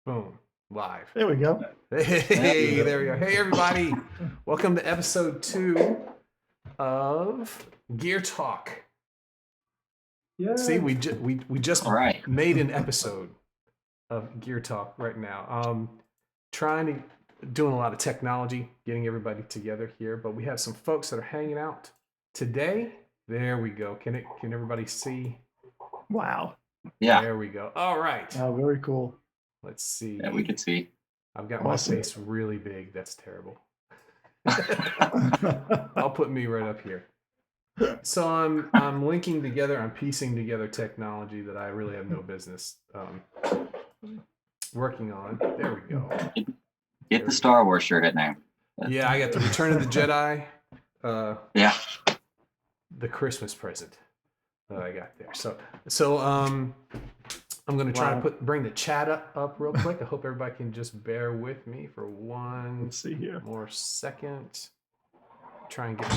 Boom. Live. There we go. Hey, there we go. Hey, everybody. Welcome to episode 2 of Gear Talk. Yeah. See, we just All right. made an episode of Gear Talk right now. Doing a lot of technology, getting everybody together here, but we have some folks that are hanging out today. There we go. Can everybody see? Wow. Yeah. There we go. All right. Oh, very cool. Let's see. Yeah, we could see. I've got Awesome. my face really big. That's terrible. I'll put me right up here. So I'm linking together, I'm piecing together technology that I really have no business working on. There we go. Get the Star Wars shirt at now. Yeah, I got the Return of the Jedi, Yeah. the Christmas present that I got there. So I'm going to try Wow. to bring the chat up real quick. I hope everybody can just bear with me for one Let's see here. more second. Try and get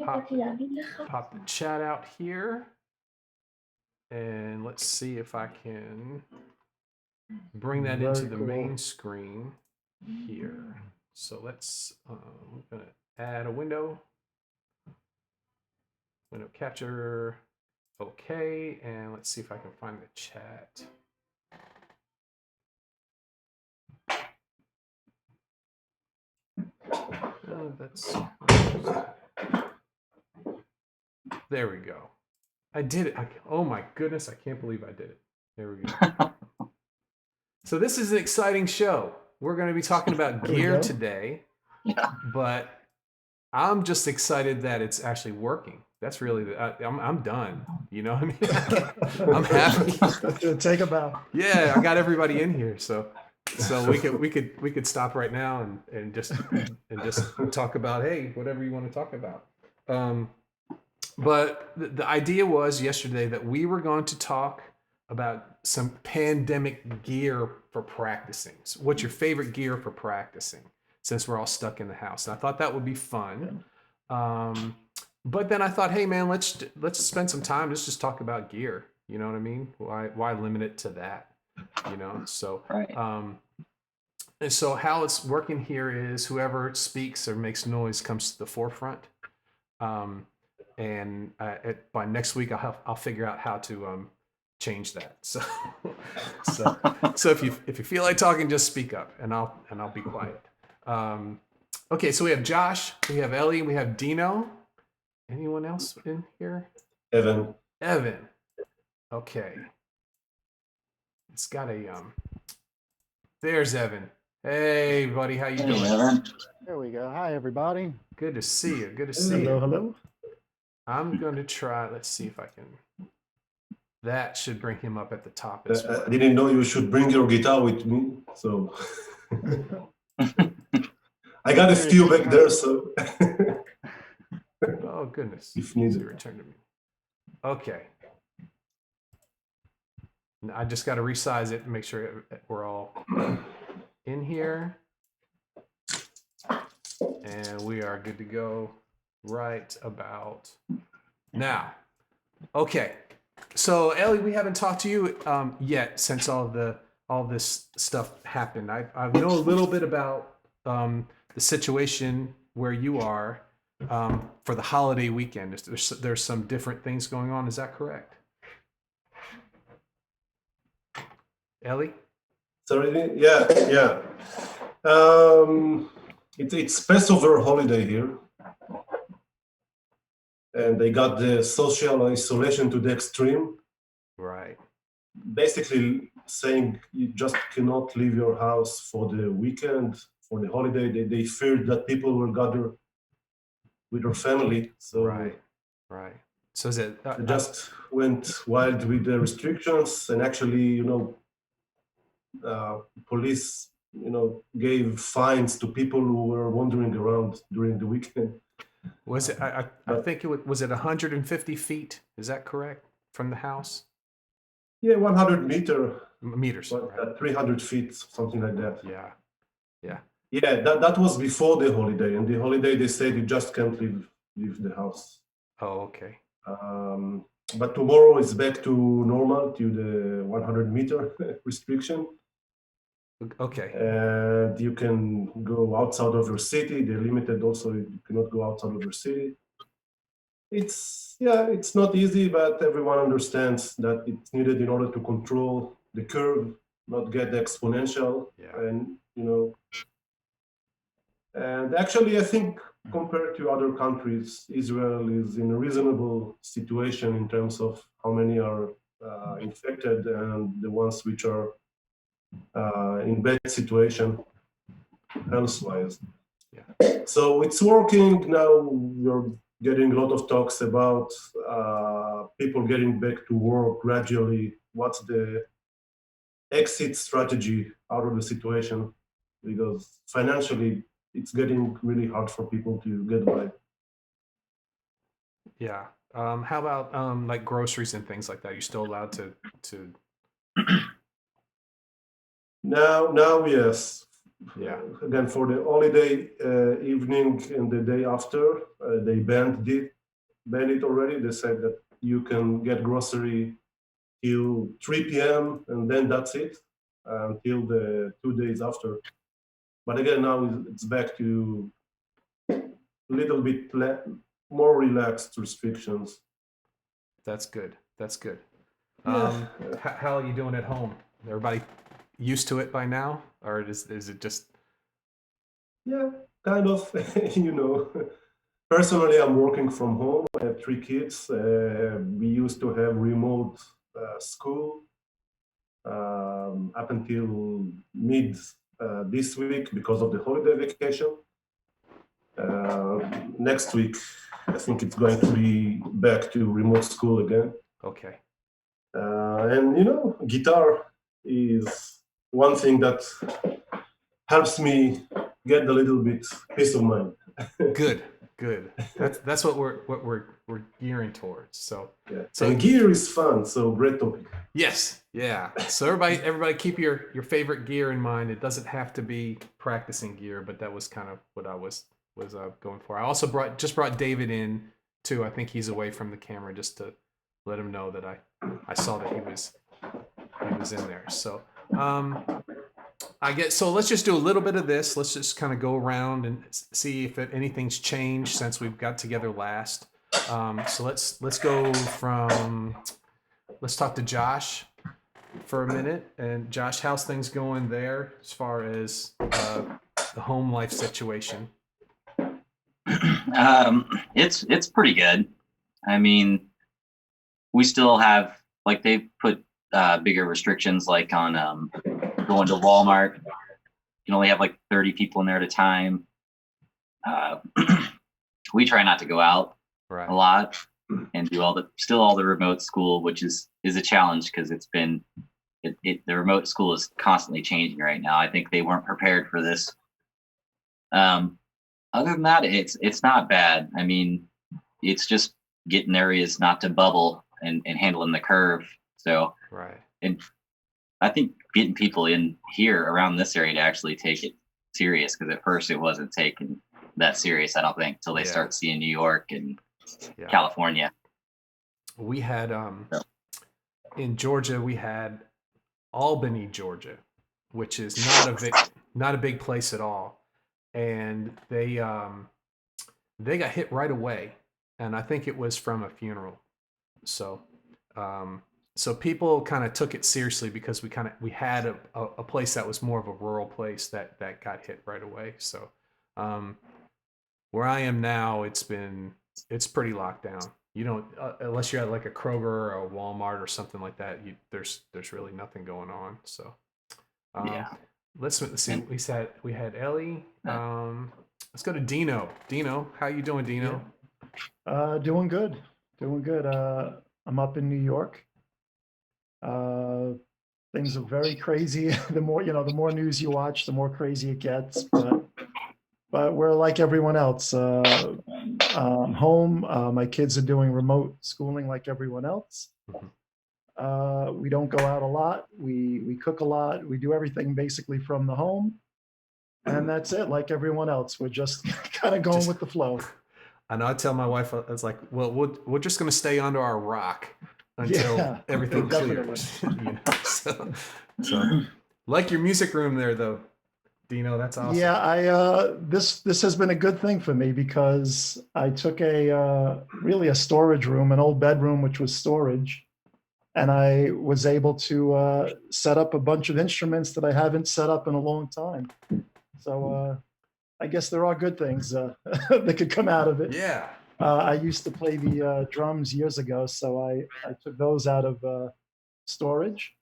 pop the chat out here. And let's see if I can bring that into Very the cool. main screen here. So let's, I'm going to add a window capture. Okay. And let's see if I can find the chat. There we go. I did it. Oh my goodness, I can't believe I did it. There we go. So this is an exciting show. We're going to be talking about There we gear go. today, Yeah. but I'm just excited that it's actually working. That's really I'm done. You know what I mean? I'm happy. Take a bow. Yeah, I got everybody in here, so we could stop right now and just talk about, hey, whatever you want to talk about. But the idea was yesterday that we were going to talk about some pandemic gear for practicing. So what's your favorite gear for practicing? Since we're all stuck in the house, and I thought that would be fun. But then I thought, hey man, let's spend some time. Let's just talk about gear. You know what I mean? Why limit it to that? You know, so Right. and so how it's working here is whoever speaks or makes noise comes to the forefront. And by next week, I'll figure out how to change that. So if you feel like talking, just speak up, and I'll be quiet. Okay, so we have Josh, we have Ellie, we have Dino. Anyone else in here? Evan. Okay. It's got a there's Evan. Hey buddy, how you Hey, doing? Evan. There we go. Hi, everybody. Good to see you. Good to see Hello, you. hello. I'm going to try. Let's see if I can. That should bring him up at the top as well. I didn't know you should bring your guitar with me, so I got a few back there, so Oh goodness. if needed. Return to me. Okay. Now, I just got to resize it and make sure we're all in here. And we are good to go right about now. Okay. So Ellie, we haven't talked to you yet since all this stuff happened. I know a little bit about the situation where you are for the holiday weekend. There's some different things going on. Is that correct? Ellie? Sorry, yeah. It's Passover holiday here, and they got the social isolation to the extreme. Right. Basically saying you just cannot leave your house for the weekend, for the holiday. They feared that people will gather with their family. So Right. So is it they just went wild with the restrictions, and actually, police, gave fines to people who were wandering around during the weekend. was it? I think was it 150 feet? Is that correct from the house? Yeah, 100 Meters. but Right. 300 feet, something like that. Yeah. Yeah, that was before the holiday. And the holiday, they said you just can't leave the house. Oh, okay. But tomorrow is back to normal, to the 100-meter restriction. Okay. And you can go outside of your city. They're limited also. You cannot go outside of your city. It's not easy, but everyone understands that it's needed in order to control the curve, not get exponential. Yeah. And and actually, I think compared to other countries, Israel is in a reasonable situation in terms of how many are infected and the ones which are in bad situation health-wise. Yeah. So it's working now. We're getting a lot of talks about people getting back to work gradually. What's the exit strategy out of the situation? Because financially, it's getting really hard for people to get by. Yeah. How about like groceries and things like that? You're still allowed to Now, yes. Yeah. Again, for the holiday evening and the day after, they banned it already. They said that you can get grocery till 3 p.m. and then that's it until the 2 days after. But again, now it's back to a little bit more relaxed restrictions. That's good. That's good. Yeah. How are you doing at home? Everybody used to it by now, or is it just? Yeah, kind of. Personally, I'm working from home. I have 3 kids. We used to have remote school up until mid this week because of the holiday vacation. Next week, I think it's going to be back to remote school again. Okay. And guitar is one thing that helps me get a little bit peace of mind. Good. That's what we're gearing towards. So Yeah. So And gear is fun. So great topic. yes, yeah. So everybody keep your favorite gear in mind. It doesn't have to be practicing gear, but that was kind of what I was going for. I also brought David in too. I think he's away from the camera just to let him know that I saw that he was in there. So I guess so. Let's just do a little bit of this. Let's just kind of go around and see if anything's changed since we've got together last. So let's go from. Let's talk to Josh for a minute. And Josh, how's things going there as far as the home life situation? It's pretty good. I mean, we still have like they've put bigger restrictions like on going to Walmart. You can only have like 30 people in there at a time. We try not to go out Right. a lot and do all the remote school, which is a challenge because the remote school is constantly changing right now. I think they weren't prepared for this. Other than that, it's not bad. I mean, it's just getting areas not to bubble and handling the curve. So, Right. and I think getting people in here around this area to actually take it serious, because at first it wasn't taken that serious, I don't think, till they Yeah. start seeing New York and Yeah. California. We had in Georgia, we had Albany, Georgia, which is not a big place at all, and they got hit right away, and I think it was from a funeral. So so people kind of took it seriously because we had a place that was more of a rural place that got hit right away. So where I am now, it's pretty locked down. You don't unless you're at like a Kroger or a Walmart or something like that. There's really nothing going on. So Yeah. let's see. We had Ellie. Let's go to Dino. Dino, how you doing, Dino? Doing good. I'm up in New York. Things are very crazy. The more news you watch, the more crazy it gets. But we're like everyone else. Home. My kids are doing remote schooling like everyone else. We don't go out a lot. We cook a lot. We do everything basically from the home, and that's it. Like everyone else, we're just kind of going with the flow. I know. I tell my wife, I was like, "Well, we're just going to stay under our rock until everything definitely. clears." So Like your music room there, though, Dino. That's awesome. Yeah, this has been a good thing for me because I took really a storage room, an old bedroom which was storage, and I was able to set up a bunch of instruments that I haven't set up in a long time. So I guess there are good things that could come out of it. Yeah. I used to play the drums years ago, so I took those out of storage,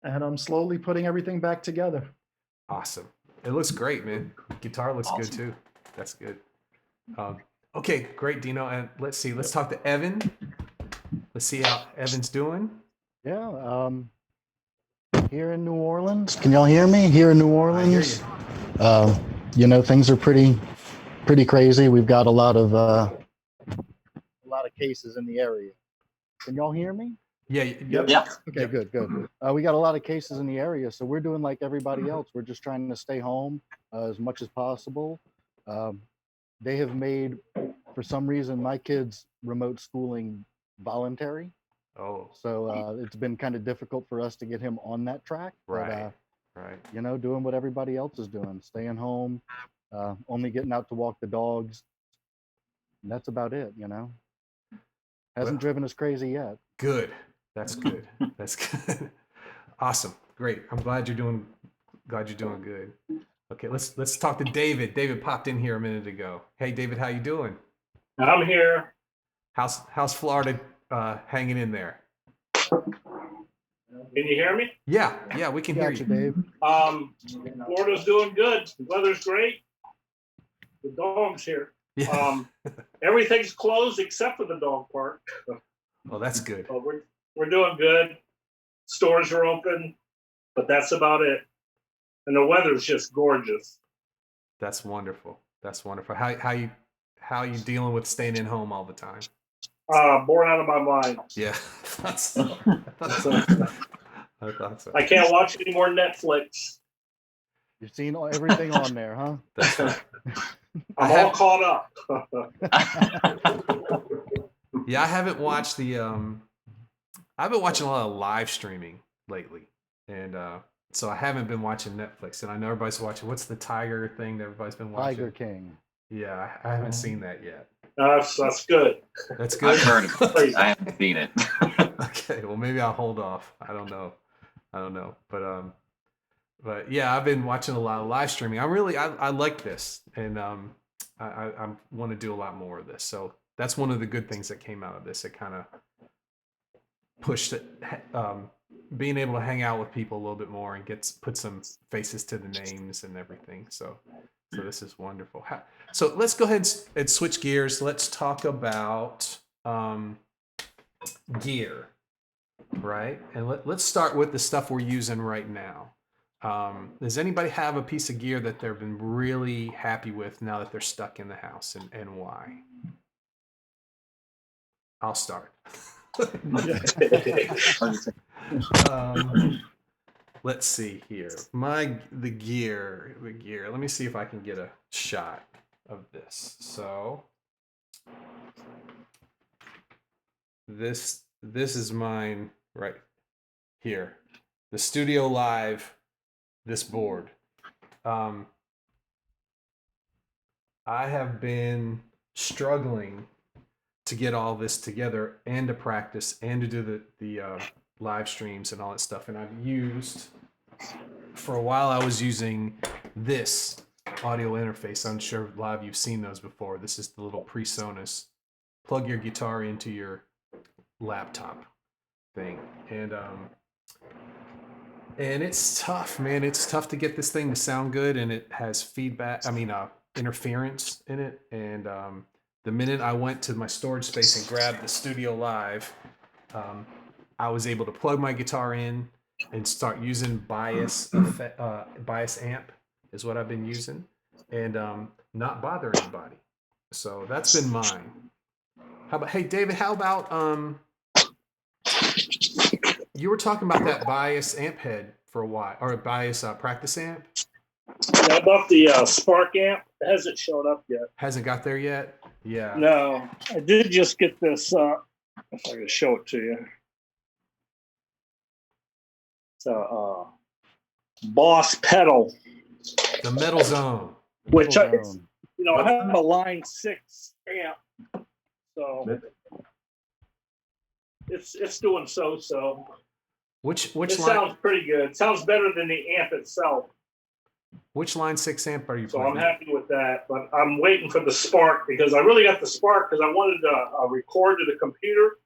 and I'm slowly putting everything back together. Awesome. It looks great, man. Guitar looks good Awesome. too. That's good. Okay, great, Dino. And let's see. Let's talk to Evan. Let's see how Evan's doing. Yeah, here in New Orleans. Can y'all hear me? Here in New I hear Orleans, you. things are pretty crazy. We've got a lot of cases in the area. Can y'all hear me? Yeah. Yep. Yeah. Okay, good. We got a lot of cases in the area, so we're doing like everybody else. We're just trying to stay home as much as possible. They have made, for some reason, my kids' remote schooling voluntary. Oh, So it's been kind of difficult for us to get him on that track. right. But, Right. doing what everybody else is doing, staying home, only getting out to walk the dogs. And that's about it, Hasn't Well- driven us crazy yet. Good. That's good. That's good. Awesome. Great. I'm glad you're doing good. Okay, let's talk to David. David popped in here a minute ago. Hey David, how you doing? I'm here. How's Florida hanging in there? Can you hear me? Yeah, we can hear Gotcha, you. Dave. Florida's doing good. The weather's great. The dog's here. Yeah. Everything's closed except for the dog park. Well, that's good. But we're doing good. Stores are open, but that's about it. And the weather's just gorgeous. That's wonderful. That's wonderful. How you dealing with staying in home all the time? Born out of my mind. Yeah. I thought so. I thought so. I can't watch any more Netflix. You've seen everything on there, huh? That's right. I'm all caught up. Yeah, I haven't watched the I've been watching a lot of live streaming lately. And so I haven't been watching Netflix. And I know everybody's watching what's the tiger thing that everybody's been watching? Tiger King. Yeah, I haven't seen that yet. That's good. That's good. I've heard of it. I haven't seen it. Okay, well maybe I'll hold off. I don't know. But yeah, I've been watching a lot of live streaming. I like this, and I want to do a lot more of this. So that's one of the good things that came out of this. It kind of pushed it, being able to hang out with people a little bit more and put some faces to the names and everything. So this is wonderful. So let's go ahead and switch gears. Let's talk about gear, right? And let's start with the stuff we're using right now. Does anybody have a piece of gear that they've been really happy with now that they're stuck in the house, and why? I'll start. Let's see here. The gear. Let me see if I can get a shot of this. So this is mine right here. The Studio Live. This board. I have been struggling to get all this together and to practice and to do the live streams and all that stuff. And I've used, for a while, I was using this audio interface. I'm sure a lot of you've seen those before. This is the little PreSonus. Plug your guitar into your laptop thing. And it's tough, man. It's tough to get this thing to sound good, and it has feedback. Interference in it. And the minute I went to my storage space and grabbed the Studio Live, I was able to plug my guitar in and start using bias amp is what I've been using, and not bother anybody. So that's been mine. Hey David, how about you were talking about that bias amp head for a while, or a bias practice amp? Yeah, I bought the Spark amp. It hasn't shown up yet. Hasn't got there yet? Yeah. No, I did just get this. If I can show it to you. So Boss pedal, The Metal Zone. which I, Middle zone. I have a line 6 amp, so it's doing so. Which It line? sounds pretty good. Sounds better than the amp itself. Which line 6 amp are you So playing? I'm happy with that, but I'm waiting for the Spark because I really got the Spark because I wanted to record to the computer,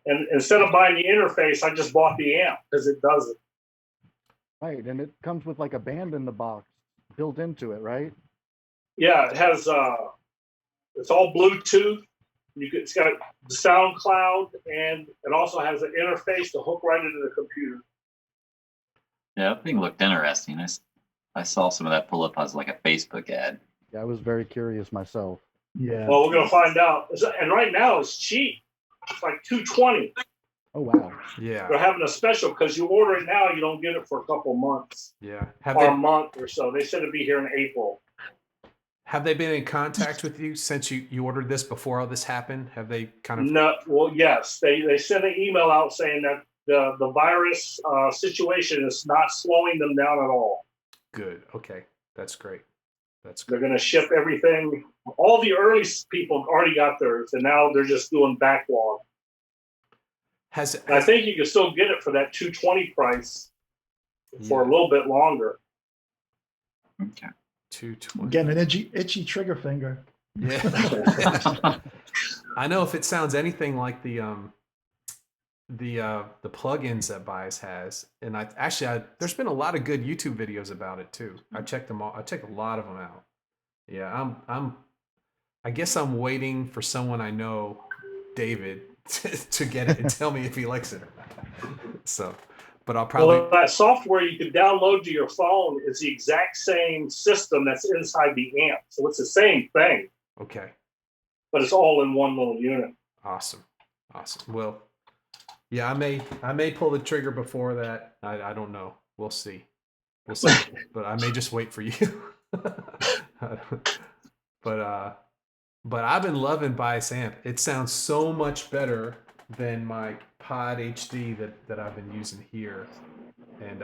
and instead of buying the interface, I just bought the amp because it does it. Right, and it comes with like a band in the box built into it, right? Yeah, it has it's all Bluetooth. It's got the SoundCloud, and it also has an interface to hook right into the computer. Yeah, that thing looked interesting. I saw some of that pull up as like a Facebook ad. Yeah, I was very curious myself. Yeah. Well, we're gonna find out. And right now it's cheap. It's like $220. Oh wow. Yeah. They're having a special because you order it now, you don't get it for a couple months Yeah. Have or a they month or so. They said it'd be here in April. have they been in contact with you since you ordered this before all this happened? Have they kind of No, well, yes, they sent an email out saying that the virus situation is not slowing them down at all. good? Okay. That's great. That's They're good. going to ship everything. All the early people already got theirs, and now they're just doing backlog. Has, And I has think you can still get it for that $220 price for a Yeah. little bit longer. Okay. 220? Getting an itchy trigger finger. Yeah. I know if it sounds anything like the plugins that Bias has, and there's been a lot of good YouTube videos about it too. I checked them all. I checked a lot of them out. Yeah, I guess I'm waiting for someone I know, David, to get it and tell me if he likes it or not. So, but I'll probably Well, that software you can download to your phone is the exact same system that's inside the amp. So it's the same thing, okay. but it's all in one little unit. Awesome. Well, yeah, I may pull the trigger before that. I don't know. We'll see. But I may just wait for you. But I've been loving Bias Amp. It sounds so much better than my Pod HD that I've been using here. And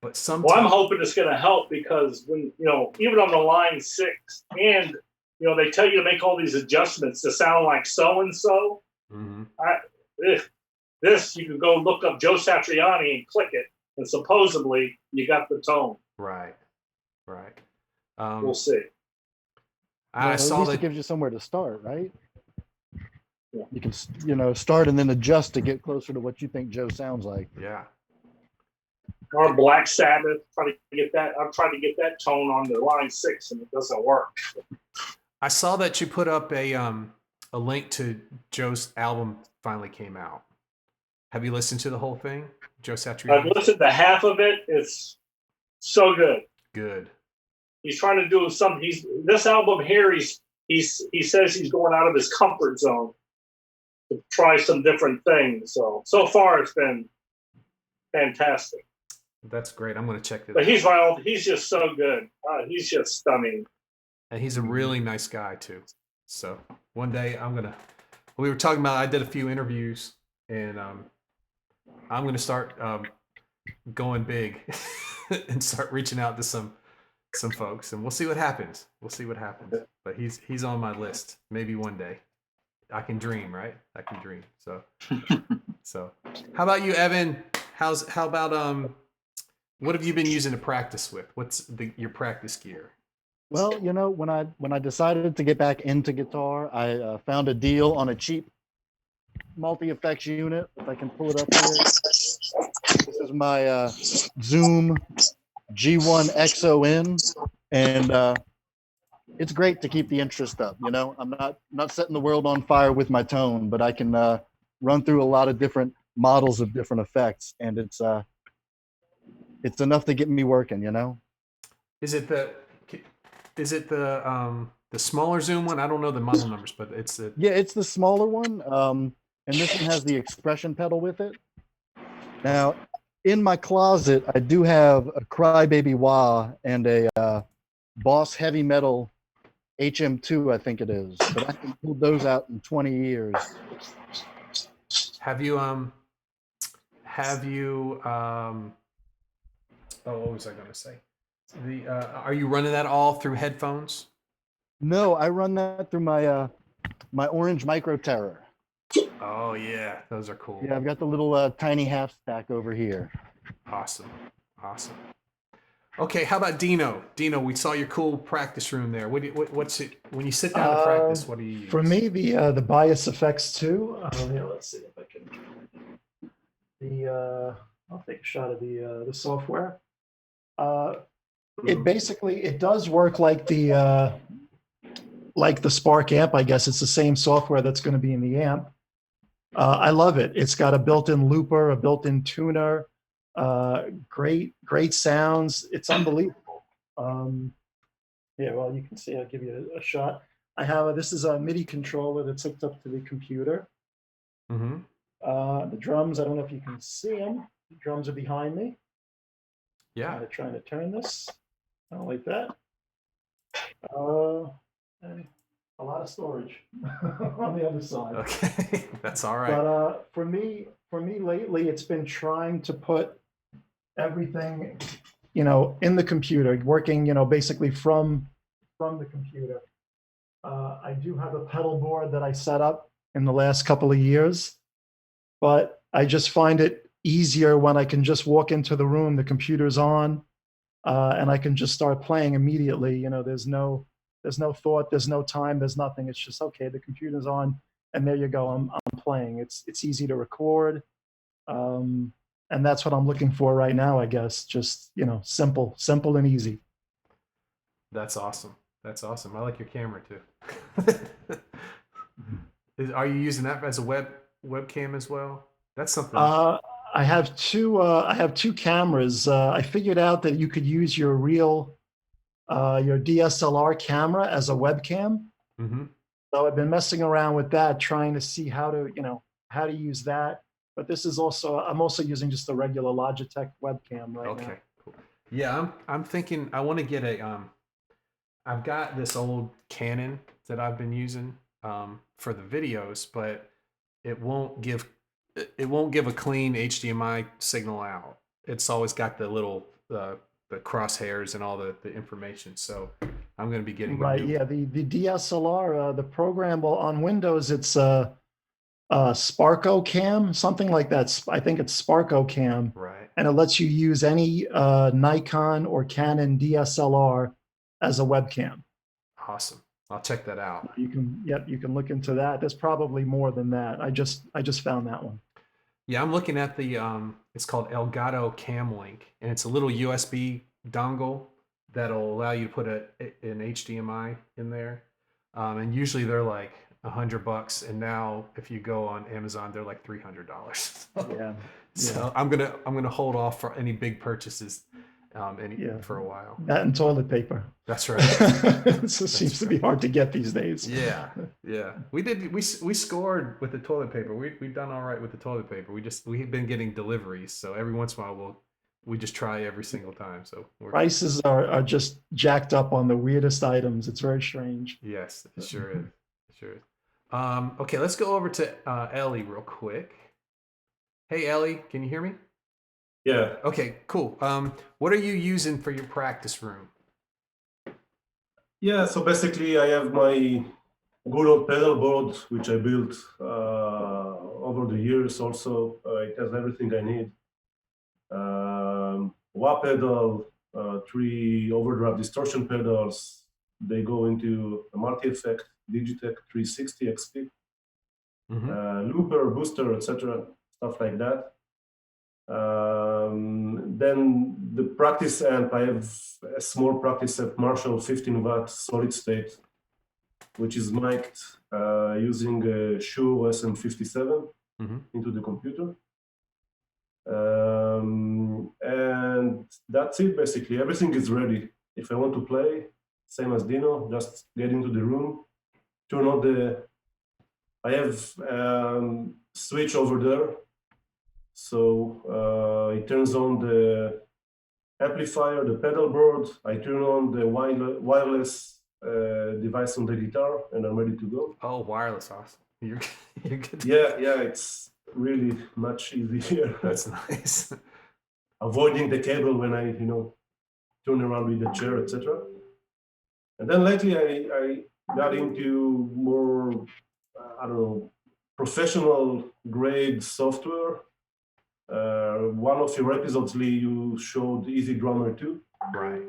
but sometimes Well, I'm hoping it's going to help because when, even on the line 6 and, they tell you to make all these adjustments to sound like so-and-so. Mhm. This, you can go look up Joe Satriani and click it. And supposedly you got the tone. Right. We'll see. I Well, at saw least it that. gives you somewhere to start, right? Yeah. You can, start and then adjust to get closer to what you think Joe sounds like. Yeah. Or Black Sabbath, I've tried to get that tone on the line 6 and it doesn't work. I saw that you put up a link to Joe's album finally came out. Have you listened to the whole thing, Joe I've Satriani? listened to half of it. It's so good. Good. He's trying to do something. This album here. He says he's going out of his comfort zone to try some different things. So far it's been fantastic. That's great. I'm going to check that But out. he's just so good. He's just stunning. And he's a really nice guy too. So one day we were talking about, I did a few interviews and I'm going to start going big and start reaching out to some folks and we'll see what happens. But he's on my list. Maybe one day. I can dream, right? I can dream. So how about you, Evan? How about what have you been using to practice with? What's your practice gear? Well, when I decided to get back into guitar, I found a deal on a cheap multi-effects unit. If I can pull it up here. This is my Zoom G1 XON, and it's great to keep the interest up. I'm not setting the world on fire with my tone, but I can run through a lot of different models of different effects, and it's enough to get me working. Is it the smaller Zoom one? I don't know the model numbers, but it's the Yeah, it's the smaller one, and this one has the expression pedal with it. Now, in my closet, I do have a Crybaby Wah and a Boss Heavy Metal HM2, I think it is, but I haven't pulled those out in 20 years. have you have you? Oh, what was I going to say? Are you running that all through headphones? No, I run that through my my Orange Micro Terror. Oh yeah, those are cool. Yeah, I've got the little tiny half stack over here. Awesome. Okay, how about Dino? Dino, we saw your cool practice room there. What's it when you sit down to practice? What do you use? For me, the Bias Effects 2. Yeah, let's see if I can. I'll take a shot of the software. It basically it does work like the Spark amp. I guess it's the same software that's going to be in the amp. I love it. It's got a built-in looper, a built-in tuner. Great sounds. It's unbelievable. Yeah, well, you can see. I'll give you a shot. I have this is a MIDI controller that's hooked up to the computer. Mm-hmm. The drums. I don't know if you can see them. The drums are behind me. Yeah. Trying to turn this. I don't like that. And a lot of storage on the other side. Okay, that's all right. But for me lately, it's been trying to put everything, in the computer, working, basically from the computer. I do have a pedal board that I set up in the last couple of years, but I just find it easier when I can just walk into the room, the computer's on, and I can just start playing immediately. There's no thought, there's no time, there's nothing. It's just, okay, the computer's on, and there you go. I'm playing. It's easy to record, and that's what I'm looking for right now. I guess just simple and easy. That's awesome. I like your camera too. Are you using that as a webcam as well? That's something. I have two cameras. I figured out that you could use your DSLR camera as a webcam. Mm-hmm. So I've been messing around with that, trying to see how to use that. But this is I'm also using just a regular Logitech webcam right now. Okay, cool. Yeah, I'm thinking I want to get I've got this old Canon that I've been using for the videos, but it won't give a clean HDMI signal out. It's always got the little the crosshairs and all the information. So I'm going to be getting right. Yeah, the DSLR, the program on Windows, it's Sparko Cam, something like that. I think it's Sparko Cam, right? And it lets you use any Nikon or Canon DSLR as a webcam. Awesome. I'll check that out. You can look into that. There's probably more than that. I just found that one. Yeah, I'm looking at the it's called Elgato Cam Link, and it's a little USB dongle that'll allow you to put an HDMI in there. And usually they're like $100, and now if you go on Amazon, they're like $300. Yeah. So I'm gonna hold off for any big purchases for a while. That and toilet paper. That's right. It seems to be hard to get these days. Yeah. We scored with the toilet paper. We've done all right with the toilet paper. We've been getting deliveries, so every once in a while we just try every single time. So prices are just jacked up on the weirdest items. It's very strange. Yes, it sure is. Okay, let's go over to Ellie real quick. Hey Ellie, can you hear me? Yeah. Okay, cool. What are you using for your practice room? Yeah, so basically I have my good old pedal board, which I built over the years also. It has everything I need. Wah pedal, 3 overdrive distortion pedals. They go into a multi-effect Digitech 360 XP. Mm-hmm. Looper, booster, etc., stuff like that. Then the practice amp, I have a small practice amp, Marshall 15-watt solid state, which is mic'd using a Shure SM57 into the computer. And that's it, basically. Everything is ready. If I want to play, same as Dino, just get into the room, turn on I have switch over there. So it turns on the amplifier, the pedal board. I turn on the wireless device on the guitar, and I'm ready to go. Oh, wireless, awesome! You're good. Yeah. It's really much easier. That's nice. Avoiding the cable when I, turn around with the chair, etc. And then lately I got into more, I don't know, professional grade software. One of your episodes, Lee, you showed Easy Drummer 2. Right.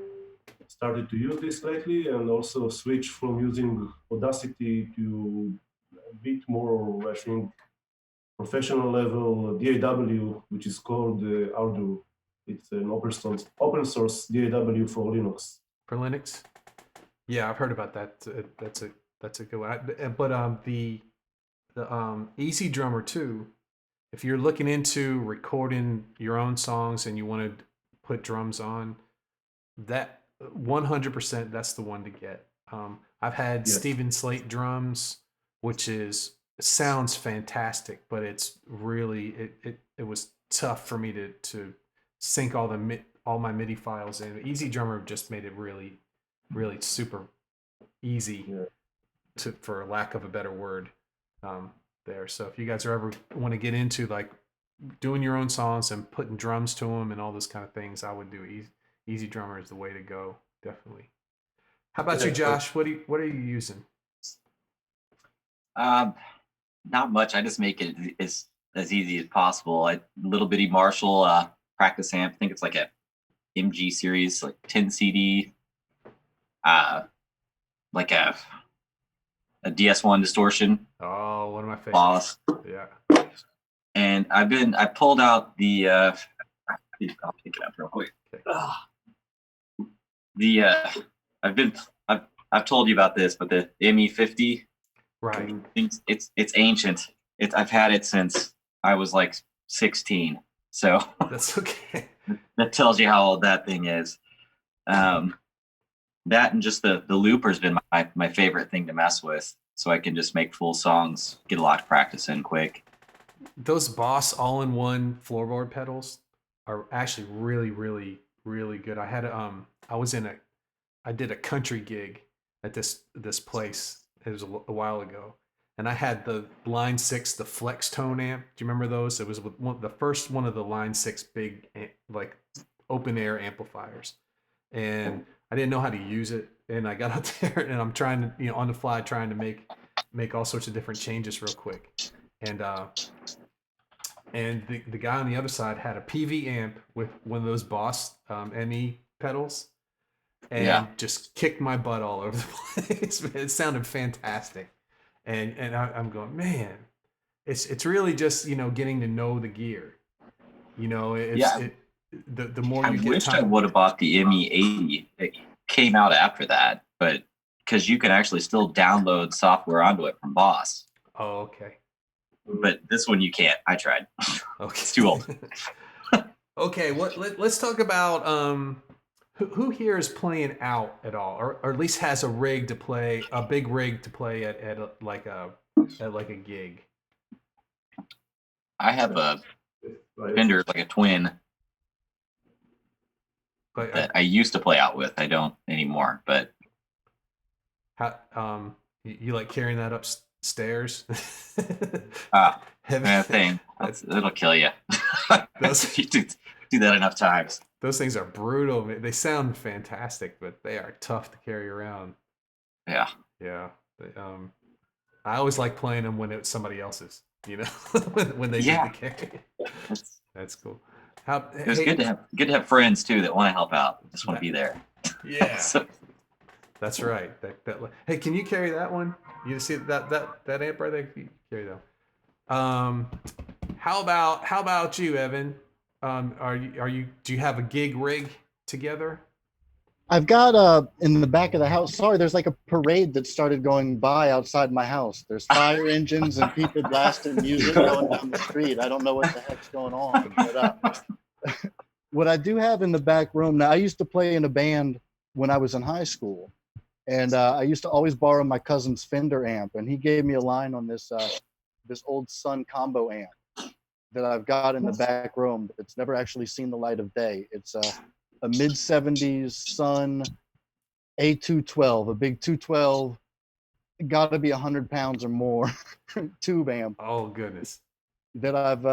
Started to use this lately and also switched from using Audacity to a bit more, I think, professional level DAW, which is called Ardour. It's an open source DAW for Linux. For Linux. Yeah, I've heard about that. That's a good one. But the Easy Drummer 2, if you're looking into recording your own songs and you want to put drums on, that 100% that's the one to get. I've had Yes. Steven Slate drums, which sounds fantastic, but it's really it was tough for me to sync all my MIDI files in. Easy Drummer just made it really super easy, Yeah. for lack of a better word, there. So if you guys are ever want to get into like doing your own songs and putting drums to them and all those kind of things, I would do Easy Drummer is the way to go, definitely. How about you, Yeah. Josh? What are you using? Not much. I just make it as easy as possible. Little bitty Marshall practice amp. I think it's like a MG series, like 10 CD. Like a DS1 distortion Oh, one of my favorites. boss. Yeah. And I pulled out the I'll pick it up real quick. I've told you about this, but the ME50, Right. it's ancient. I've had it since I was like 16. So That's okay. that tells you how old that thing is. That and just the looper's been my favorite thing to mess with. So I can just make full songs, get a lot of practice in quick. Those Boss all-in-one floorboard pedals are actually really, really, really good. I did a country gig at this place. It was a while ago, and I had the Line 6, the Flex Tone amp. Do you remember those? It was the first one of the Line 6 big like open air amplifiers, and I didn't know how to use it. And I got out there and I'm trying to, on the fly, trying to make all sorts of different changes real quick. And the guy on the other side had a PV amp with one of those Boss ME pedals, and just kicked my butt all over the place. It sounded fantastic, and I'm going, man, it's really just getting to know the gear. The more I you get wish I time. would have bought the ME80. It came out after that, but because you can actually still download software onto it from Boss. Oh, okay. But this one you can't. I tried. Okay. It's too old. Okay, let's talk about who here is playing out at all, or at least has a big rig to play at like a gig. I have a Right. Fender, like a twin, But that I used to play out with. I don't anymore, but you like carrying that upstairs? that thing, it'll kill you. If you do that enough times. Those things are brutal. They sound fantastic, but they are tough to carry around. Yeah. Yeah. I always like playing them when it's somebody else's, when they do Yeah. the carry. That's cool. It was good to have friends too that want to help out. Just want to be there. Yeah, So, that's right. Hey, can you carry that one? You see that amp right there? You carry that one. How about you, Evan? Do you have a gig rig together? I've got in the back of the house. Sorry, there's like a parade that started going by outside my house. There's fire engines and people blasting music going down the street. I don't know what the heck's going on. But what I do have in the back room now, I used to play in a band when I was in high school, and I used to always borrow my cousin's Fender amp, and he gave me a line on this old Sun combo amp that I've got in the back room that's never actually seen the light of day. It's a mid-70s Sun A212, a big 212, got to be 100 pounds or more tube amp. Oh goodness. that I've,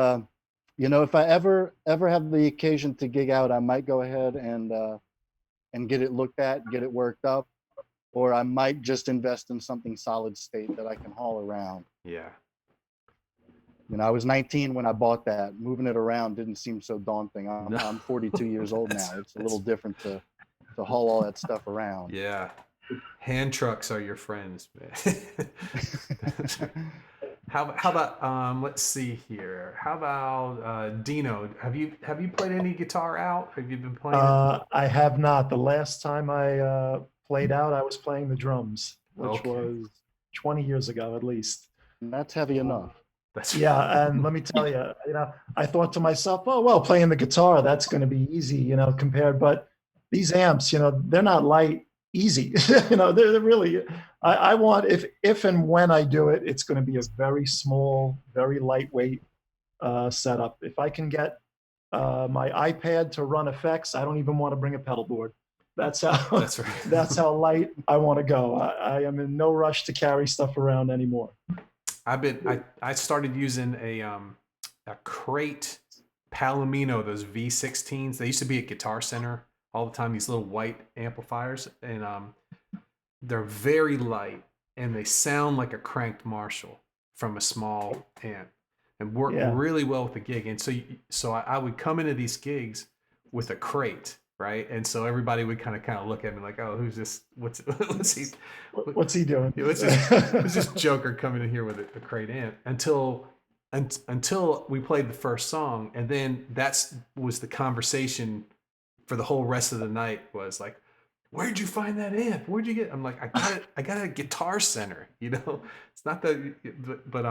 if I ever have the occasion to gig out, I might go ahead and get it looked at, get it worked up, or I might just invest in something solid state that I can haul around. Yeah. I was 19 when I bought that. Moving it around didn't seem so daunting. I'm, No. I'm 42 years old That's- now. It's a little different to haul all that stuff around. Yeah. Hand trucks are your friends, man. How about let's see here. How about Dino? Have you played any guitar out? Have you been playing? I have not. The last time I played out, I was playing the drums, which Okay. was 20 years ago at least. And that's heavy enough. That's Yeah, and let me tell you, I thought to myself, oh well, playing the guitar, that's going to be easy, compared. But these amps, they're not light, easy. They're really. I want if and when I do it, it's going to be a very small, very lightweight setup. If I can get my iPad to run effects, I don't even want to bring a pedal board. That's how. That's right. That's how light I want to go. I am in no rush to carry stuff around anymore. I started using a Crate Palomino, those V16s. They used to be at Guitar Center all the time, these little white amplifiers, and they're very light and they sound like a cranked Marshall from a small amp and work Yeah. really well with the gig. And so I would come into these gigs with a Crate, right? And so everybody would kind of look at me like, oh, who's this? What's he? What's he doing? Yeah, who's this joker coming in here with a Crate amp? Until we played the first song, and then was the conversation for the whole rest of the night was like, where'd you find that amp? Where'd you get? I'm like, I got it at Guitar Center. It's not but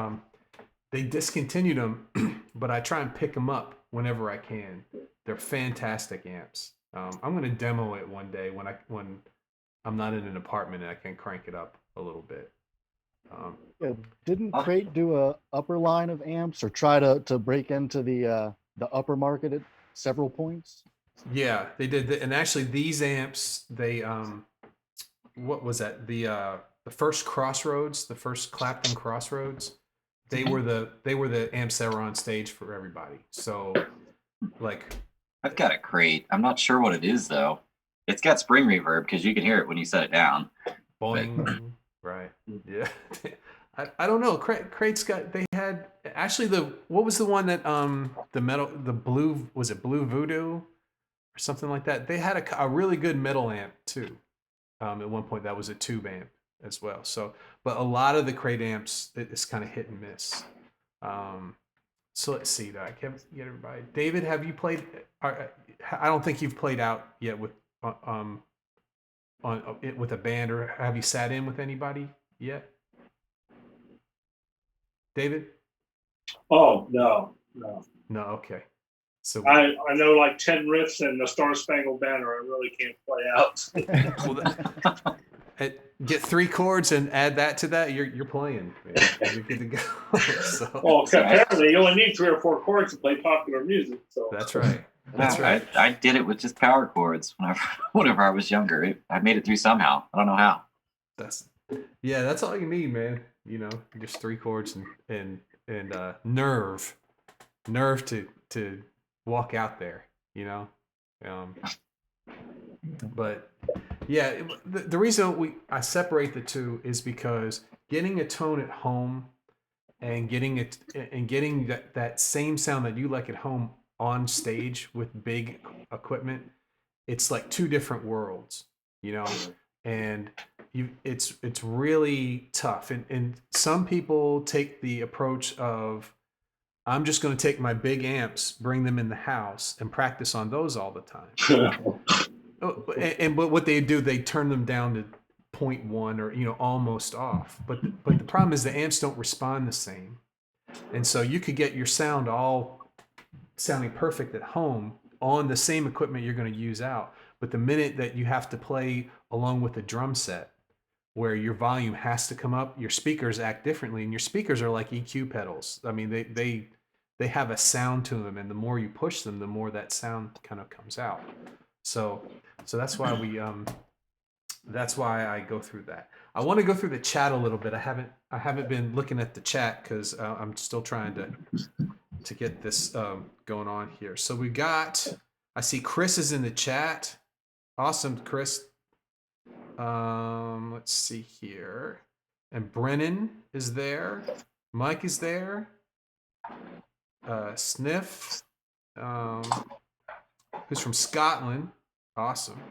they discontinued them, but I try and pick them up whenever I can. They're fantastic amps. I'm gonna demo it one day when I'm not in an apartment and I can crank it up a little bit. Yeah, didn't Crate do a upper line of amps or try to break into the upper market at several points? Yeah, they did. And actually, these amps, they what was that? The first Crossroads, the first Clapton Crossroads. They were the amps that were on stage for everybody. So, like, I've got a Crate. I'm not sure what it is though. It's got spring reverb because you can hear it when you set it down. boing, right? Yeah. I don't know. Crate's got. They had actually what was the one that the blue, was it Blue Voodoo or something like that? They had a really good metal amp too. At one point that was a tube amp as well. So, but a lot of the Crate amps it's kind of hit and miss. So let's see. I can't get everybody. David, have you played? I don't think you've played out yet with with a band, or have you sat in with anybody yet? David? Oh no. No, okay. So I know like 10 riffs and the Star Spangled Banner. I really can't play out. well, get 3 chords and add that to that. You're playing. Man. You're good to go. So Well, apparently you only need 3 or 4 chords to play popular music. So that's right. That's right. I did it with just power chords whenever I was younger. I made it through somehow. I don't know how. That's all you need, man. Just 3 chords and nerve to walk out there. But yeah, the reason I separate the two is because getting a tone at home and getting that same sound that you like at home on stage with big equipment, it's like 2 different worlds, and it's really tough. And some people take the approach of, I'm just going to take my big amps, bring them in the house, and practice on those all the time. But what they do, they turn them down to 0.1 or almost off. But the problem is the amps don't respond the same, and so you could get your sound all sounding perfect at home on the same equipment you're going to use out. But the minute that you have to play along with a drum set, where your volume has to come up, your speakers act differently, and your speakers are like EQ pedals. I mean, they have a sound to them, and the more you push them, the more that sound kind of comes out. So that's why that's why I go through that. I want to go through the chat a little bit. I haven't been looking at the chat because I'm still trying to get this going on here. So we got. I see Chris is in the chat. Awesome, Chris. Let's see here. And Brennan is there. Mike is there. Sniff, who's from Scotland. Awesome.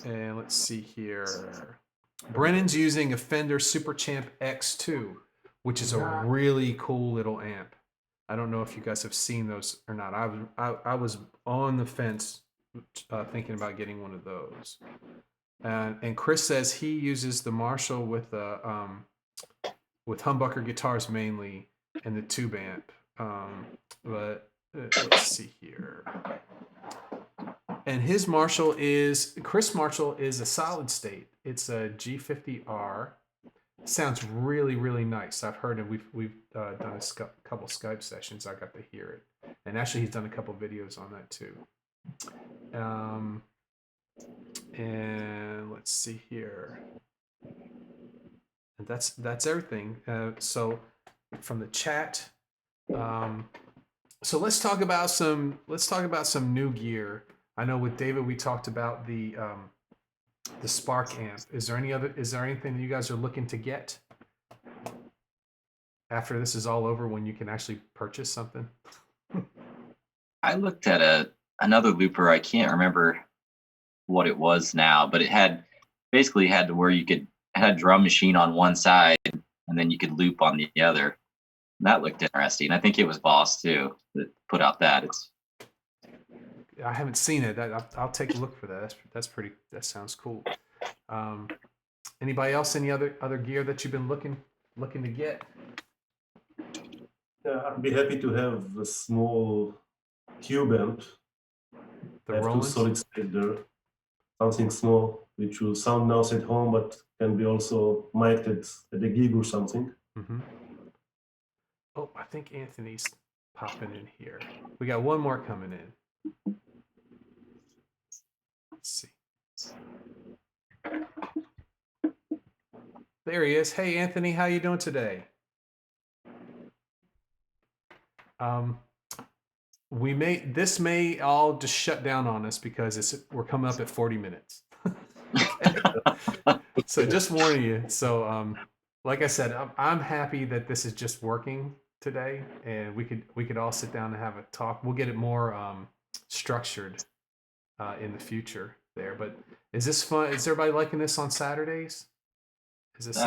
And let's see here. Brennan's using a Fender Super Champ X2, which is a really cool little amp. I don't know if you guys have seen those or not. I was on the fence thinking about getting one of those. And Chris says he uses the Marshall with humbucker guitars mainly and the tube amp. But let's see here. And his Marshall Chris Marshall is a solid state. It's a G50R. Sounds really, really nice. I've heard it. We've done a couple Skype sessions. I got to hear it. And actually he's done a couple videos on that too. And let's see here. And that's everything. So from the chat. So let's talk about some new gear. I know with David we talked about the Spark amp. Is there anything that you guys are looking to get after this is all over, when you can actually purchase something? I looked at another looper. I can't remember what it was now, but it had to where it had a drum machine on one side and then you could loop on the other. And that looked interesting. I think it was Boss too that put out that. I haven't seen it. I'll take a look for that. That sounds cool. Anybody else? Any other gear that you've been looking to get? Yeah, I'd be happy to have a small tube amp. The I have two Rolands? solid state there. Something small, which will sound nice at home, but can be also mic'd at a gig or something. Mm-hmm. Oh, I think Anthony's popping in here. We got one more coming in. Let's see. There he is. Hey, Anthony, how you doing today? This may all just shut down on us because we're coming up at 40 minutes. So just warning you. So like I said, I'm happy that this is just working today, and we could all sit down and have a talk. We'll get it more structured in the future there. But is this fun? Is everybody liking this on Saturdays? Is this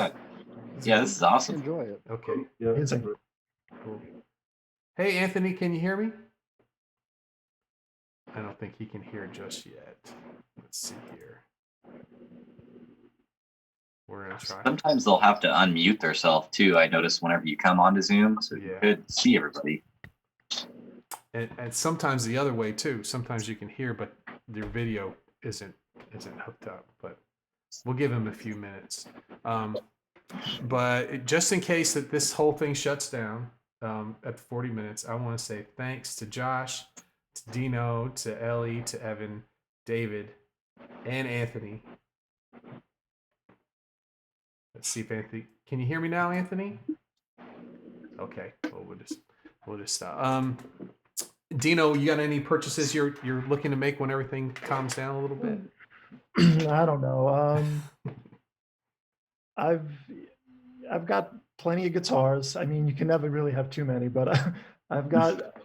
Yeah, this is awesome. Enjoy it. okay? Yeah, It's a- Cool. Hey, Anthony, can you hear me? I don't think he can hear just yet. Let's see here. We're gonna try. Sometimes they'll have to unmute themselves too. I notice whenever you come onto Zoom, so you Yeah. could see everybody. And sometimes the other way too. Sometimes you can hear, but your video isn't hooked up. But we'll give him a few minutes. But just in case that this whole thing shuts down at 40 minutes, I want to say thanks to Josh, to Dino, to Ellie, to Evan, David, and Anthony. Let's see if Anthony can you hear me now, Anthony? Okay, well we'll just stop. Dino, you got any purchases you're looking to make when everything calms down a little bit? I don't know. I've got plenty of guitars. I mean, you can never really have too many, but I've got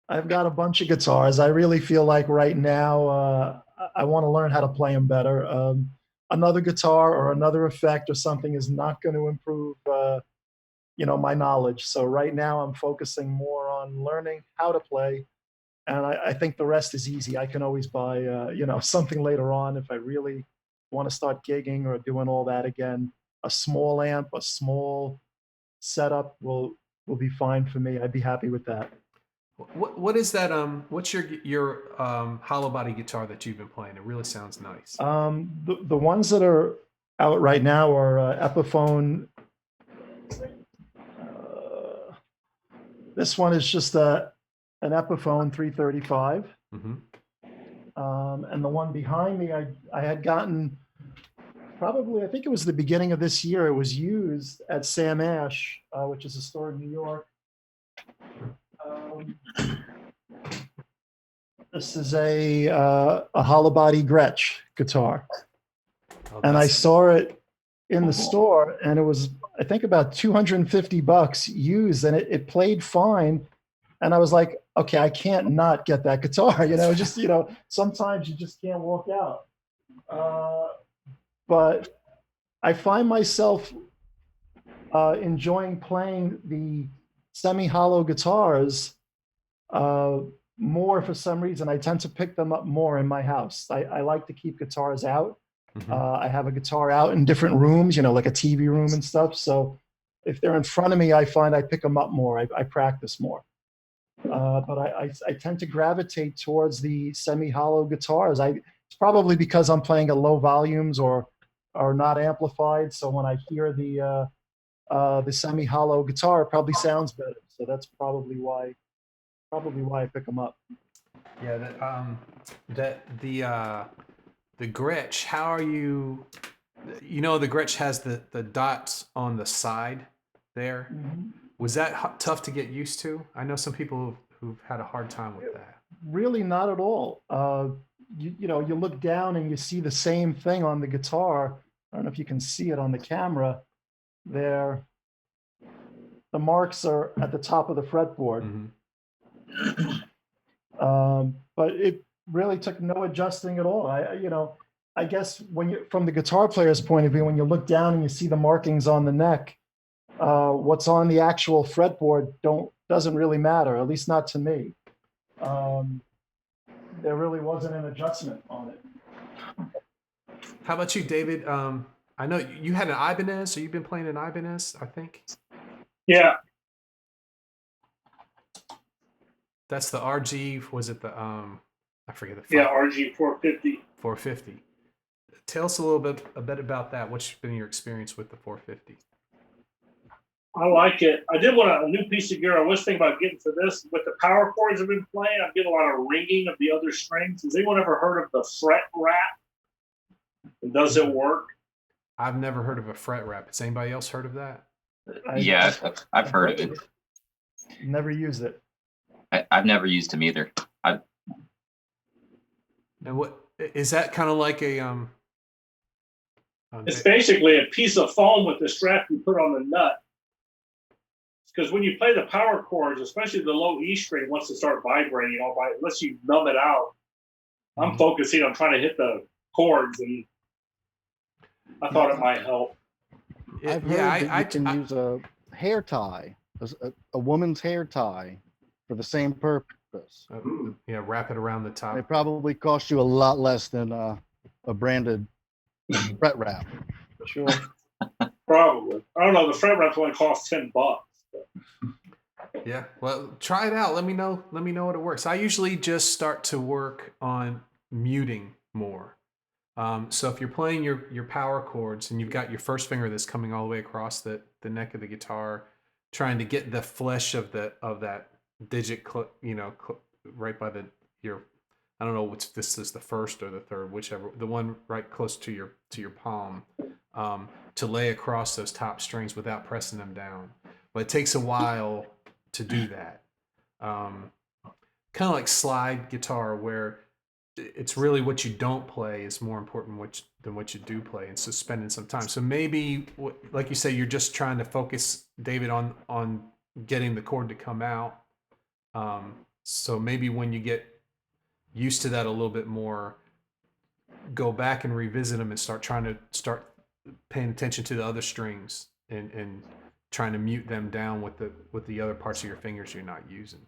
I've got a bunch of guitars. I really feel like right now I want to learn how to play them better. Another guitar or another effect or something is not going to improve my knowledge. So right now I'm focusing more on learning how to play, and I think the rest is easy. I can always buy something later on if I really want to start gigging or doing all that again. A small amp, a small setup will be fine for me. I'd be happy with that. What is that? What's your hollow body guitar that you've been playing? It really sounds nice. The ones that are out right now are Epiphone. This one is just an Epiphone 335. Mm-hmm. And the one behind me, I had gotten probably, I think it was the beginning of this year. It was used at Sam Ash, which is a store in New York. This is a hollow body Gretsch guitar. Oh, And I that's- saw it in the store, and it was, I think, about $250 used, and it played fine. And I was like, okay, I can't not get that guitar. Just sometimes you just can't walk out. But I find myself enjoying playing the semi-hollow guitars more for some reason. I tend to pick them up more in my house. I like to keep guitars out. Mhm. I have a guitar out in different rooms, like a TV room and stuff. So if they're in front of me, I find I pick them up more. I practice more. But I tend to gravitate towards the semi-hollow guitars. It's probably because I'm playing at low volumes or not amplified. So when I hear the semi-hollow guitar, it probably sounds better. So that's probably why I pick them up. Yeah, the Gretsch, how are you? The Gretsch has the dots on the side there. Was that tough to get used to? I know some people who've had a hard time with that. Really not at all. You look down and you see the same thing on the guitar. I don't know if you can see it on the camera there. The marks are at the top of the fretboard. Mhm. But it really took no adjusting at all. I guess from the guitar player's point of view, when you look down and you see the markings on the neck, what's on the actual fretboard doesn't really matter, at least not to me. There really wasn't an adjustment on it. How about you, David? I know you had an Ibanez, so you've been playing an Ibanez, I think. Yeah, That's the RG. Was it the I forget the. yeah, RG 450. 450. Tell us a bit about that. What's been your experience with the 450? I like it. I did want a new piece of gear. I was thinking about getting for this. With the power chords I've been playing, I'm getting a lot of ringing of the other strings. Has anyone ever heard of the fret wrap? And does it work? I've never heard of a fret wrap. Has anybody else heard of that? Yeah, I've heard of it. Never used it. I've never used them either. And what is that kind of like a It's basically a piece of foam with the strap you put on the nut. Because when you play the power chords, especially the low E string, wants to start vibrating, unless you numb it out. I'm focusing on trying to hit the chords, and I thought it might help. I've heard that you can use a hair tie, a woman's hair tie, for the same purpose. Wrap it around the top. They probably cost you a lot less than a branded fret wrap. Sure. Probably. I don't know. The fret wrap only costs $10. Yeah. Well, try it out. Let me know what it works. I usually just start to work on muting more. So if you're playing your power chords and you've got your first finger that's coming all the way across the neck of the guitar, trying to get the flesh of that digit, right by your, I don't know which this is, the first or the third, whichever, the one right close to your palm, to lay across those top strings without pressing them down. But it takes a while to do that. Kind of like slide guitar, where it's really what you don't play is more important than what you do play, and so spending some time. So maybe, like you say, you're just trying to focus, David, on getting the chord to come out. So maybe when you get used to that a little bit more, go back and revisit them and start paying attention to the other strings and trying to mute them down with the other parts of your fingers you're not using.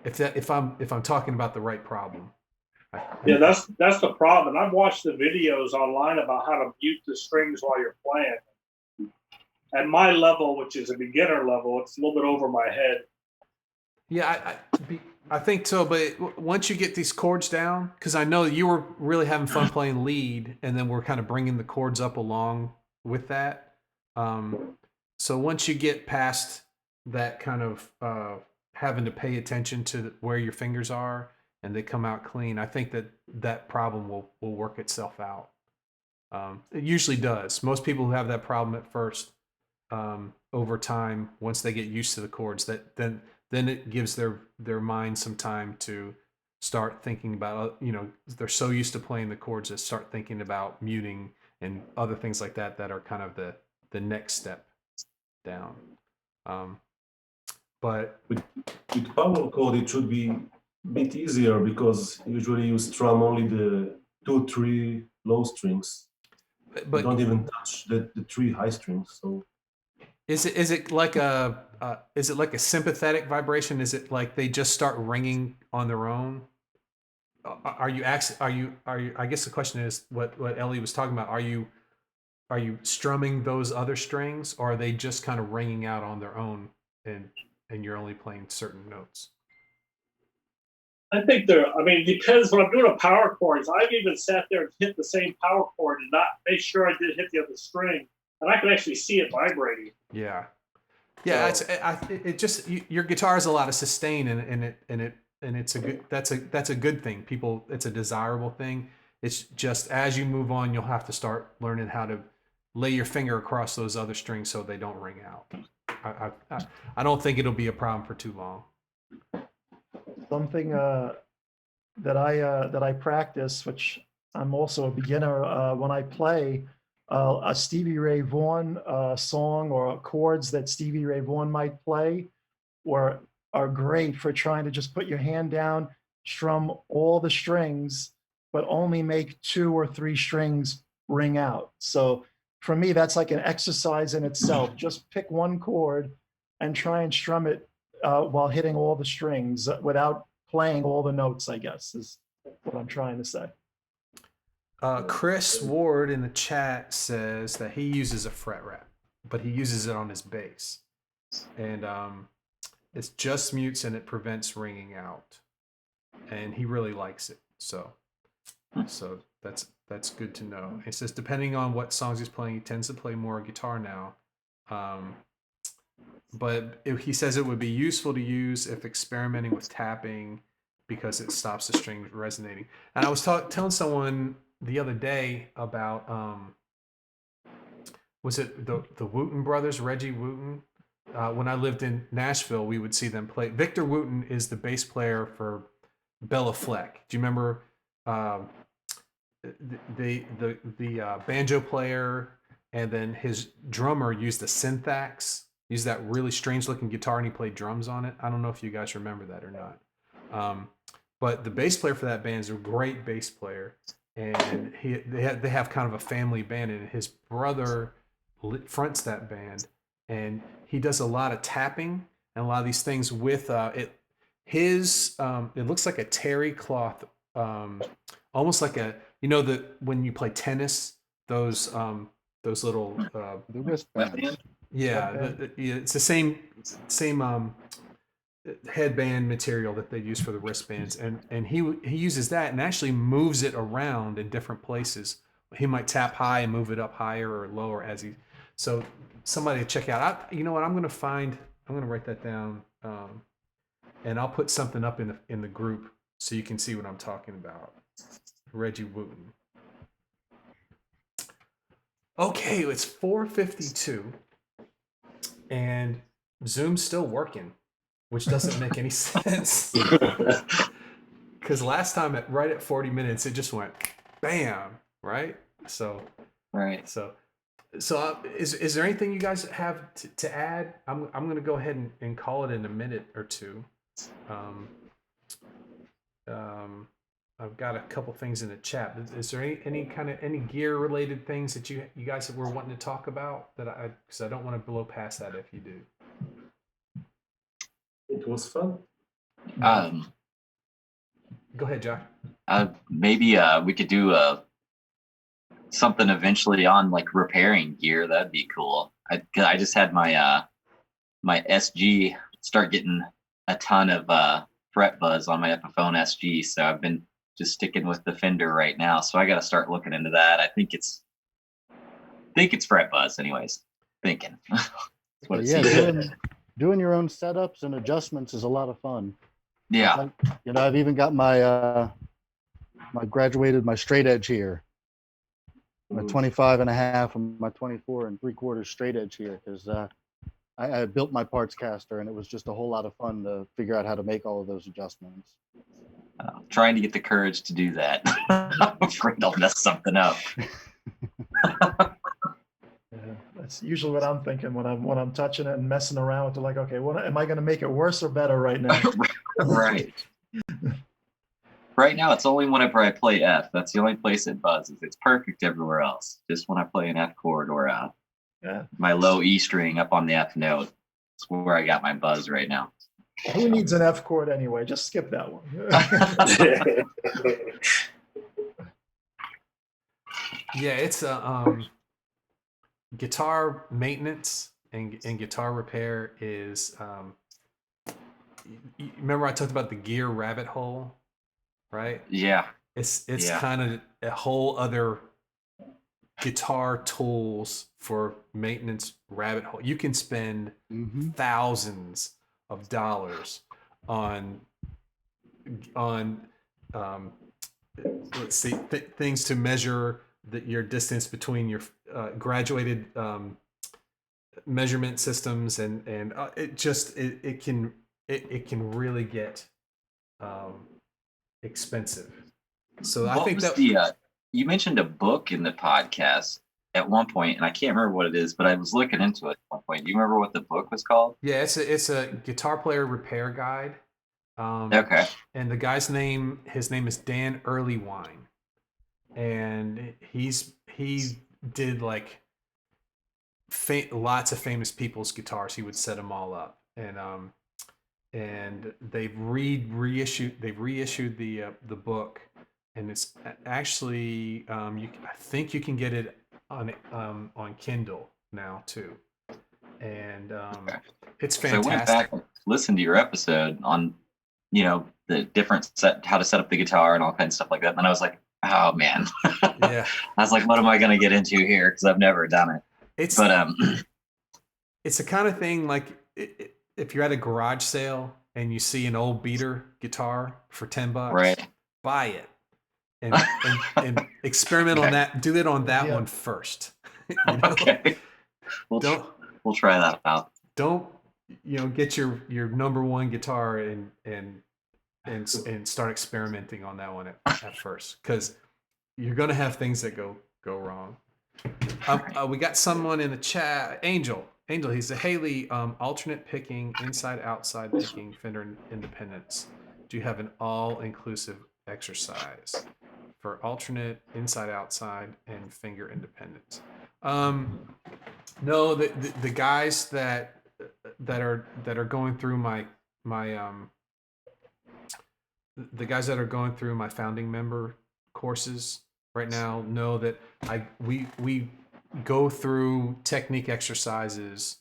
If I'm talking about the right problem. Yeah, that's the problem. And I've watched the videos online about how to mute the strings while you're playing. At my level, which is a beginner level, it's a little bit over my head. Yeah, I think so. But once you get these chords down, because I know you were really having fun playing lead, and then we're kind of bringing the chords up along with that. So once you get past that kind of having to pay attention to where your fingers are and they come out clean, I think that problem will work itself out. It usually does. Most people who have that problem at first, over time, once they get used to the chords, then it gives their mind some time to start thinking about, they're so used to playing the chords that start thinking about muting and other things like that are kind of the next step down. But With power chord, it should be a bit easier because usually you strum only the 2-3 low strings. You don't even touch the 3 high strings. So is it like a sympathetic vibration? Is it like they just start ringing on their own? I guess the question is what Ellie was talking about. Are you strumming those other strings, or are they just kind of ringing out on their own and you're only playing certain notes? I think it depends. When I'm doing a power chords, I've even sat there and hit the same power chord and not make sure I did hit the other string, and I can actually see it vibrating. Yeah. So- It just your guitar has a lot of sustain and it's a good that's a good thing. It's a desirable thing. It's just as you move on, you'll have to start learning how to lay your finger across those other strings so they don't ring out. I don't think it'll be a problem for too long. Something that I practice, which I'm also a beginner when I play a Stevie Ray Vaughan song or chords that Stevie Ray Vaughan might play, are great for trying to just put your hand down, strum all the strings, but only make 2 or 3 strings ring out. So for me, that's like an exercise in itself. Just pick one chord and try and strum it while hitting all the strings without playing all the notes, I guess, is what I'm trying to say. Chris Ward in the chat says that he uses a fret wrap, but he uses it on his bass. And it's just mutes and it prevents ringing out. And he really likes it. So that's good to know. It says depending on what songs he's playing, he tends to play more guitar now. But he says it would be useful to use if experimenting with tapping because it stops the string resonating. And I was telling someone the other day about was it the Wooten brothers, Reggie Wooten? When I lived in Nashville, we would see them play. Victor Wooten is the bass player for Bella Fleck. Do you remember the banjo player, and then his drummer used a Synthax, used that really strange looking guitar, and he played drums on it. I don't know if you guys remember that or not. But the bass player for that band is a great bass player, and they have kind of a family band, and his brother fronts that band, and he does a lot of tapping and a lot of these things with it. It looks like a terry cloth, almost like when you play tennis, those little The wristbands. it's the same headband material that they use for the wristbands, and he uses that and actually moves it around in different places. He might tap high and move it up higher or lower so somebody to check out. You know what? I'm going to write that down, and I'll put something up in the group so you can see what I'm talking about. Reggie Wooten. Okay, it's 4:52, and Zoom's still working, which doesn't make any sense. Because last time right at 40 minutes, it just went bam, right? So, Right. So is there anything you guys have to add? I'm going to go ahead and call it in a minute or two. I've got a couple things in the chat. Is there any gear related things that you guys were wanting to talk about because I don't want to blow past that if you do. it was fun. Go ahead, Josh. Maybe we could do something eventually on like repairing gear. That'd be cool. I just had my my SG start getting a ton of fret buzz on my Epiphone SG, so I've been just sticking with the Fender right now. So I got to start looking into that. I think it's fret buzz, anyways. Thinking. That's what it Yeah, seems. doing your own setups and adjustments is a lot of fun. Yeah. You know, I've even got my my straight edge here, my 25 and a half and my 24 and 3/4 straight edge here, because I built my parts caster, and it was just a whole lot of fun to figure out how to make all of those adjustments. Trying to get the courage to do that. I'm afraid I'll mess something up. Yeah, that's usually what I'm thinking when I'm touching it and messing around with it. Like, okay, what am I going to make it worse or better right now? Right. Right now, it's only whenever I play F. That's the only place it buzzes. It's perfect everywhere else. Just when I play an F chord or Yeah. my low E string up on the F note, it's where I got my buzz right now. Who needs an F chord anyway? Just skip that one. Yeah, it's guitar maintenance and guitar repair is remember I talked about the gear rabbit hole, right? Yeah. It's Yeah. kind of a whole other guitar tools for maintenance rabbit hole. You can spend Mm-hmm. thousands of dollars on let's see things to measure your distance between your graduated measurement systems, and it can really get expensive. So I What think was that the you mentioned a book in the podcast at one point, and I can't remember what it is, but I was looking into it at one point. Do you remember what the book was called? yeah, it's a guitar player repair guide. Okay. And the guy's his name is Dan Earlywine, and he did like lots of famous people's guitars. He would set them all up, and they've reissued the book, and it's actually I think you can get it on Kindle now too, and Okay. it's So I went fantastic. back and listened to your episode on, the different how to set up the guitar and all kinds of stuff like that. And I was like, oh man. Yeah, I was like, what am I going to get into here? Because I've never done it. it's But it's the kind of thing like if you're at a garage sale and you see an old beater guitar for $10, right. buy it and experiment on that. Do it on that Yeah. one first. You know? Okay. We'll try that out. Don't get your number one guitar and start experimenting on that one at first, because you're gonna have things that go wrong. We got someone in the chat, Angel. He said, Haley, alternate picking, inside outside picking, Fender Independence. Do you have an all-inclusive exercise for alternate, inside outside, and finger independence? No, the guys that are going through the guys that are going through my founding member courses right now know that we go through technique exercises.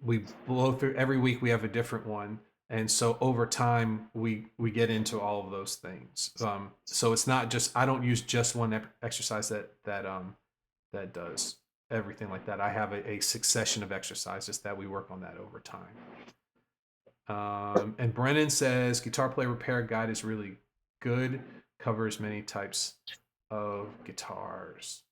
We blow through every week. We have a different one, and so over time we get into all of those things. So it's not just, I don't use just one exercise that does everything like that. I have a succession of exercises that we work on that over time. And Brennan says guitar player repair guide is really good, covers many types of guitars.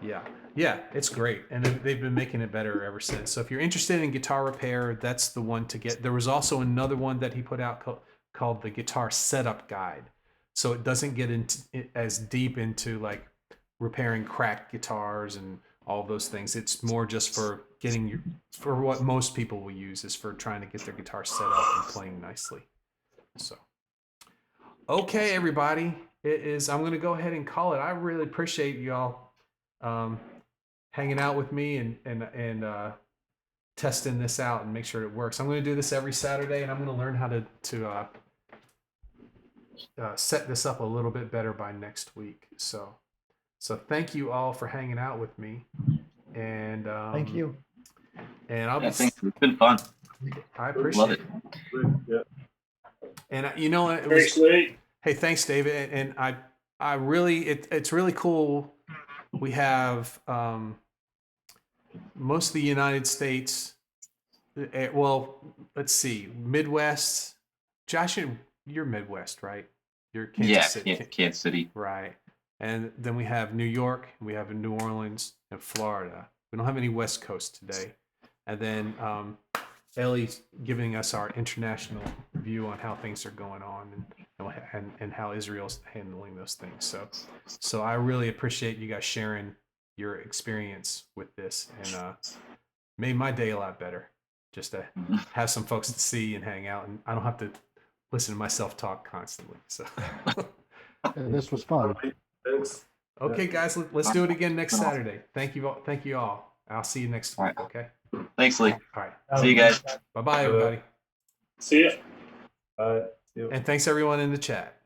Yeah, it's great, and they've been making it better ever since. So if you're interested in guitar repair, that's the one to get. There was also another one that he put out called the Guitar Setup Guide. So it doesn't get into as deep into like repairing cracked guitars and all of those things. It's more just for for what most people will use is for trying to get their guitar set up and playing nicely. So, okay, everybody, I'm going to go ahead and call it. I really appreciate y'all hanging out with me and testing this out and make sure it works. I'm going to do this every Saturday, and I'm going to learn how to set this up a little bit better by next week. So thank you all for hanging out with me. And Thank you. And I'll It's been fun. I appreciate Love it. Yeah. And it was, Very sweet. hey, thanks, David. And I really, it's really cool. We have most of the United States Well, let's see. Midwest. Josh, you're Midwest, right? You're Kansas Yeah, City. Kansas City. Right. And then we have New York, we have New Orleans, and Florida. We don't have any West Coast today. And then Ellie's giving us our international view on how things are going on and how Israel's handling those things. So I really appreciate you guys sharing your experience with this, and made my day a lot better just to have some folks to see and hang out, and I don't have to listen to myself talk constantly. So This was fun. Thanks. okay, guys, let's do it again next Saturday. Thank you all. Thank you all. I'll see you next All week. right. Okay. Thanks, Lee. All right. See you guys. Bye bye, everybody. See ya. Bye. And thanks everyone in the chat.